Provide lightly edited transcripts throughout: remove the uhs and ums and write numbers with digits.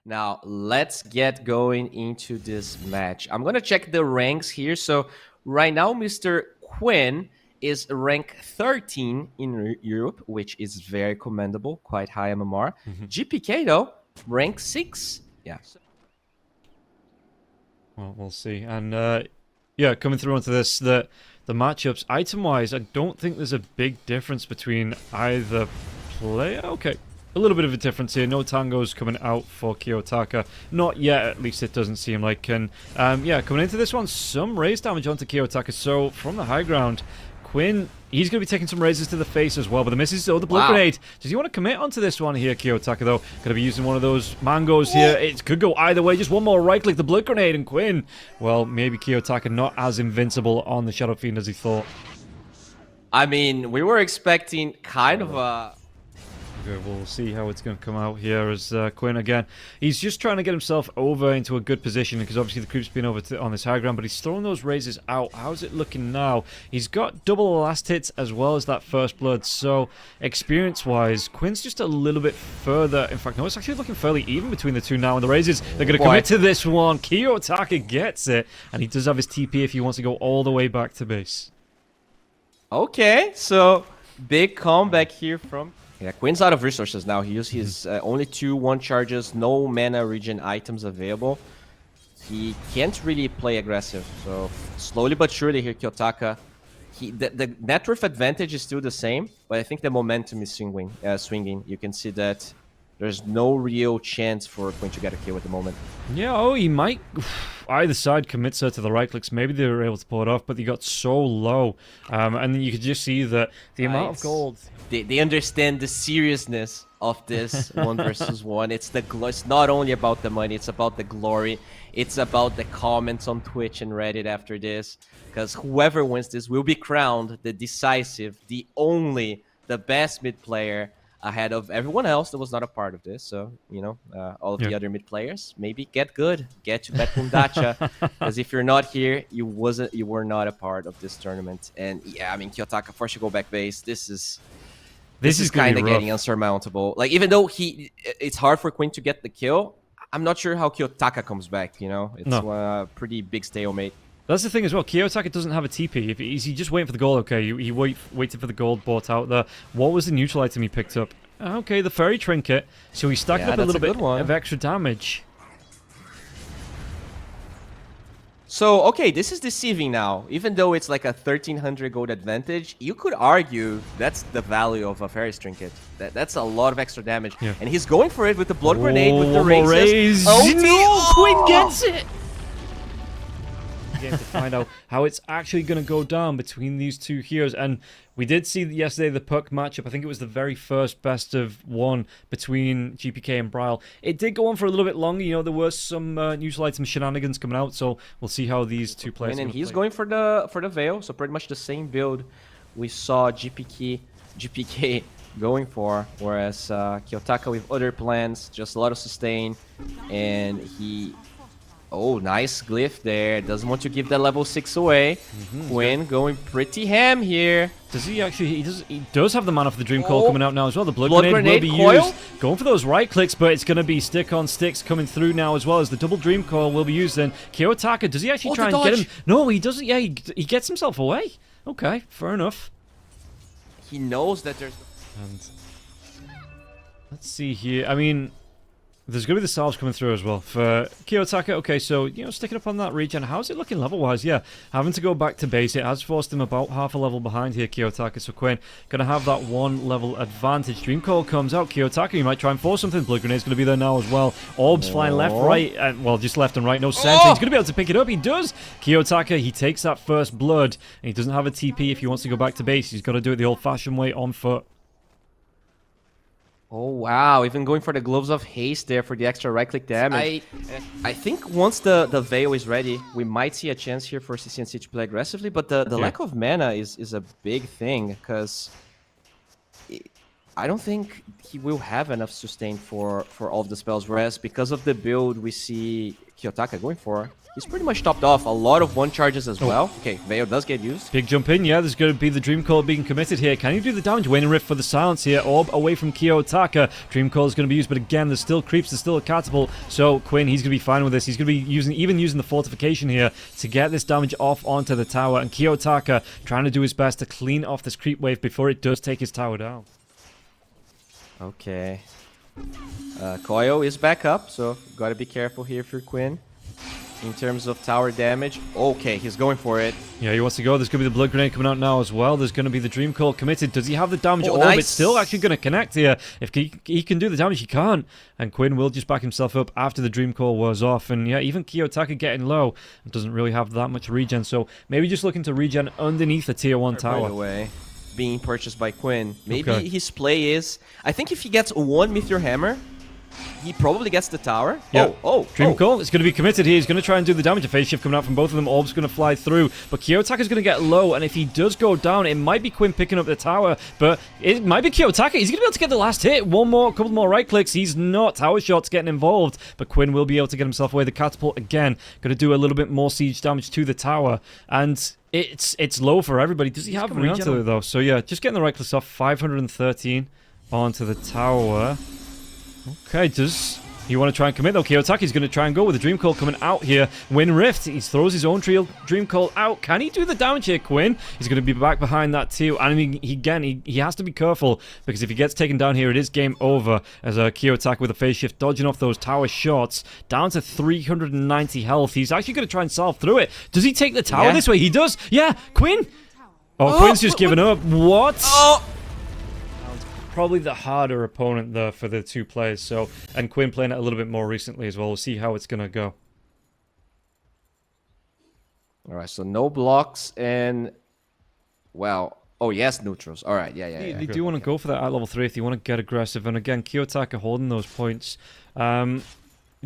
Now, let's get going into this match. I'm going to check the ranks here. So, right now, Mr. Quinn is rank 13 in Europe, which is very commendable, quite high MMR. GPK, though, rank 6. Yeah. Well, we'll see. And yeah, coming through onto this, the matchups, item-wise, I don't think there's a big difference between either player. Okay, a little bit of a difference here. No tangos coming out for Kiyotaka. Not yet, at least it doesn't seem like. And yeah, coming into this one, some raise damage onto Kiyotaka. So from the high ground, Quinn, he's going to be taking some raises to the face as well, but the misses. Oh, the blood grenade. Does he want to commit onto this one here, Kiyotaka, though? Going to be using one of those mangoes here. It could go either way. Just one more right click, the blood grenade, and Quinn. Well, maybe Kiyotaka not as invincible on the Shadow Fiend as he thought. I mean, we were expecting kind of a... Okay, we'll see how it's going to come out here as Quinn again. He's just trying to get himself over into a good position because obviously the creep's been over on this high ground, but he's throwing those raises out. How's it looking now? He's got double the last hits as well as that first blood, so experience-wise, Quinn's just a little bit further. In fact, no, it's actually looking fairly even between the two now, and the raises, they're going to commit to this one. Kiyotaka gets it, and he does have his TP if he wants to go all the way back to base. Okay, so big comeback here from... Yeah, Quinn's out of resources now. He used his only 2-1 charges, no mana regen items available. He can't really play aggressive. So slowly but surely here, Kiyotaka. The net worth advantage is still the same, but I think the momentum is swinging. You can see that there's no real chance for Quinn to get a kill at the moment. Yeah, oh, he might... Either side commits her to the right clicks. Maybe they were able to pull it off, but they got so low. And then you could just see that the amount of gold... They understand the seriousness of this 1 versus 1. It's not only about the money, it's about the glory. It's about the comments on Twitch and Reddit after this. Because whoever wins this will be crowned the decisive, the best mid player ahead of everyone else that was not a part of this. So, you know, all of the other mid players, maybe get good, get to BetBoom Dacha. Because if you're not here, you were not a part of this tournament. And yeah, I mean, Kiyotaka forced to go back base. This is kind of getting unsurmountable. Like, even though it's hard for Quinn to get the kill, I'm not sure how Kiyotaka comes back, you know? It's a pretty big stalemate. That's the thing as well. Kiyotaka doesn't have a TP. Is he just waiting for the gold? Okay, he waited for the gold bought out there. What was the neutral item he picked up? Okay, the fairy trinket. So he stacked up a little bit of extra damage. So, okay, this is deceiving now. Even though it's like a 1300 gold advantage, you could argue that's the value of a fairy trinket. That's a lot of extra damage. Yeah. And he's going for it with the blood grenade, with the raises. Oh, no! Quinn gets it! To find out how it's actually going to go down between these two heroes. And we did see yesterday the puck matchup. I think it was the very first best of one between GPK and Bryle. It did go on for a little bit longer. You know, there were some neutral item shenanigans coming out, so we'll see how these two players. And he's going for the Veil, so pretty much the same build we saw GPK going for, whereas Kiyotaka with other plans, just a lot of sustain, and he... Oh, nice glyph there. Doesn't want to give that level 6 away. Quinn going pretty ham here. Does he actually? He does have the mana for the Dream Coil coming out now as well. The blood grenade will be used. Going for those right clicks, but it's going to be stick on sticks coming through now as well as the double Dream Coil will be used. Then Kiyotaka, does he actually try and get him? No, he doesn't. Yeah, he gets himself away. Okay, fair enough. He knows that there's... And let's see here. I mean... There's going to be the salves coming through as well for Kiyotaka. Okay, so, you know, sticking up on that regen. How's it looking level-wise? Yeah, having to go back to base. It has forced him about half a level behind here, Kiyotaka. So Quinn going to have that 1 level advantage. Dream Coil comes out. Kiyotaka, you might try and force something. Blood Grenade's going to be there now as well. Orbs flying left, right. Well, just left and right. No sense. He's going to be able to pick it up. He does. Kiyotaka, he takes that first blood. And he doesn't have a TP if he wants to go back to base. He's got to do it the old-fashioned way on foot. Oh, wow. Even going for the Gloves of Haste there for the extra right-click damage. I think once the Veil is ready, we might see a chance here for CCNC to play aggressively, but the lack of mana is a big thing, because I don't think he will have enough sustain for all of the spells, whereas because of the build, we see Kiyotaka going for. He's pretty much topped off. A lot of one charges as well. Okay, Veo does get used. Big jump in, yeah, there's going to be the Dream Coil being committed here. Can you do the damage? Waiting Rift for the silence here. Orb away from Kiyotaka. Dream Coil is going to be used, but again, there's still creeps, there's still a catapult. So Quinn, he's going to be fine with this. He's going to be using the fortification here to get this damage off onto the tower. And Kiyotaka trying to do his best to clean off this creep wave before it does take his tower down. Okay. Coil is back up, so gotta be careful here for Quinn. In terms of tower damage. Okay, he's going for it. Yeah, he wants to go. There's going to be the Blood Grenade coming out now as well. There's going to be the Dream Coil committed. Does he have the damage? Oh, Oh, nice. it's still actually going to connect here. If he can do the damage, he can't. And Quinn will just back himself up after the Dream Coil was off. And yeah, even Kiyotaka getting low doesn't really have that much regen. So maybe just looking to regen underneath the tier 1 By tower. the way, being purchased by Quinn. Maybe Okay. his play is... I think if he gets one Meteor Hammer, he probably gets the tower. Yeah. Dream Coil. Coil is going to be committed here. He's going to try and do the damage. A phase shift coming out from both of them. Orb's going to fly through. But Kiyotaka is going to get low. And if he does go down, it might be Quinn picking up the tower. But it might be Kiyotaka. He's going to be able to get the last hit. Couple more right clicks. He's not. Tower shots getting involved. But Quinn will be able to get himself away. The catapult again. Going to do a little bit more siege damage to the tower. And it's low for everybody. Does he have coming regen to it though? So yeah, just getting the right clicks off. 513 onto the tower. Okay, does you want to try and commit though? Kiyotaki's going to try and go with the Dream Coil coming out here. Win Rift, he throws his own Dream Coil out. Can he do the damage here, Quinn? He's going to be back behind that too. And he has to be careful because if he gets taken down here, it is game over. As Kiyotaka with a phase shift, dodging off those tower shots, down to 390 health. He's actually going to try and salve through it. Does he take the tower this way? He does. Yeah, Quinn. Oh, Quinn's just given up. What? Oh! Probably the harder opponent there for the two players. So, and Quinn playing it a little bit more recently as well. We'll see how it's gonna go. All right, so no blocks and well, oh yes, neutrals. All right, yeah. They do want to go for that at level 3 if you want to get aggressive. And again, Kiyotaka holding those points. Do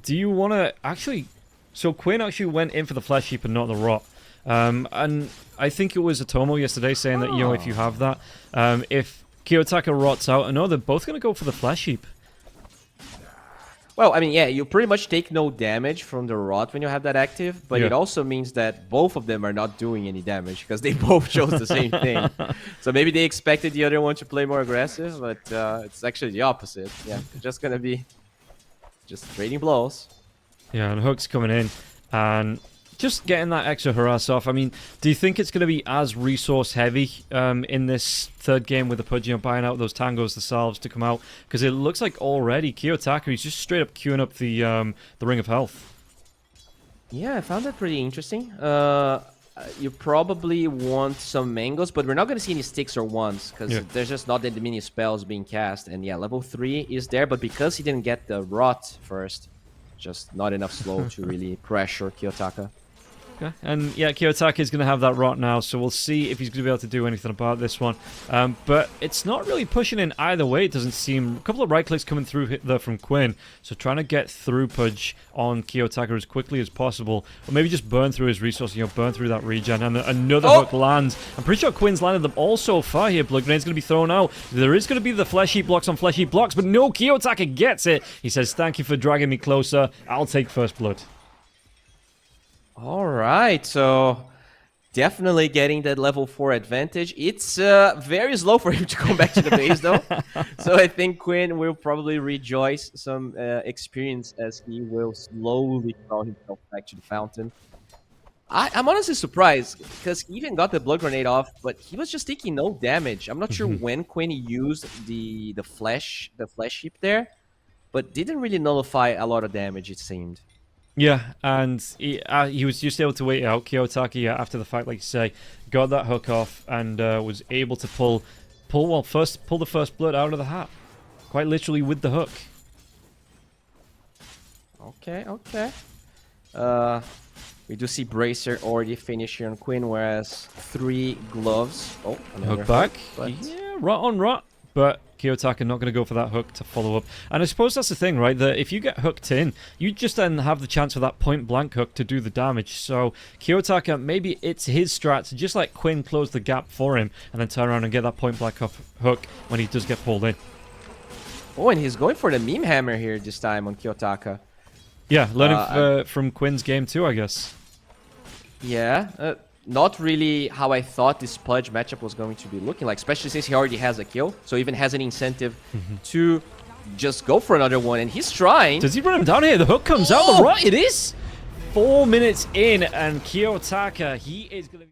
you want to actually? So Quinn actually went in for the flesh heap and not the rot. And I think it was Atomo yesterday saying that if you have that, if Kiyotaka rots out. I know they're both going to go for the flesh heap. Well, I mean, yeah, you pretty much take no damage from the rot when you have that active, but it also means that both of them are not doing any damage because they both chose the same thing. So maybe they expected the other one to play more aggressive, but it's actually the opposite. Yeah, it's just going to be just trading blows. Yeah, and Hook's coming in and just getting that extra harass off. I mean, do you think it's going to be as resource heavy in this third game with the Pudgy buying out those tangos, the salves to come out? Because it looks like already Kiyotaka is just straight up queuing up the Ring of Health. Yeah, I found that pretty interesting. You probably want some mangoes, but we're not going to see any sticks or wands because there's just not that many spells being cast. And yeah, level 3 is there, but because he didn't get the rot first, just not enough slow to really pressure Kiyotaka. Okay. And yeah, Kiyotaka is going to have that rot now, so we'll see if he's going to be able to do anything about this one. But it's not really pushing in either way, it doesn't seem. A couple of right clicks coming through there from Quinn, so trying to get through Pudge on Kiyotaka as quickly as possible, or maybe just burn through his resources, burn through that regen, and another hook lands. I'm pretty sure Quinn's landed them all so far here. Blood Grenade's going to be thrown out. There is going to be the flesh heap blocks on flesh heap blocks, but no, Kiyotaka gets it. He says, "Thank you for dragging me closer. I'll take first blood." All right, so definitely getting that level 4 advantage. It's very slow for him to come back to the base, though. So I think Quinn will probably rejoice some experience as he will slowly crawl himself back to the fountain. I'm honestly surprised because he even got the blood grenade off, but he was just taking no damage. I'm not sure when Quinn used the flesh heap there, but didn't really nullify a lot of damage, it seemed. Yeah, and he was just able to wait out. Kiyotaka, after the fact, like you say, got that hook off and was able to pull the first blood out of the hat, quite literally with the hook. Okay. We do see Bracer already finish here on Quinn, whereas 3 gloves. Oh, another hook back. But... Yeah, rot on rot. But Kiyotaka not going to go for that hook to follow up. And I suppose that's the thing, right? That if you get hooked in, you just then have the chance for that point blank hook to do the damage. So Kiyotaka, maybe it's his strat to just let Quinn close the gap for him and then turn around and get that point blank hook when he does get pulled in. Oh, and he's going for the meme hammer here this time on Kiyotaka. Yeah, learning from Quinn's game too, I guess. Yeah, not really how I thought this Pudge matchup was going to be looking like, especially since he already has a kill, so even has an incentive to just go for another one, and he's trying. Does he run him down here? The hook comes out the right. It is 4 minutes in, and Kiyotaka, he is going to...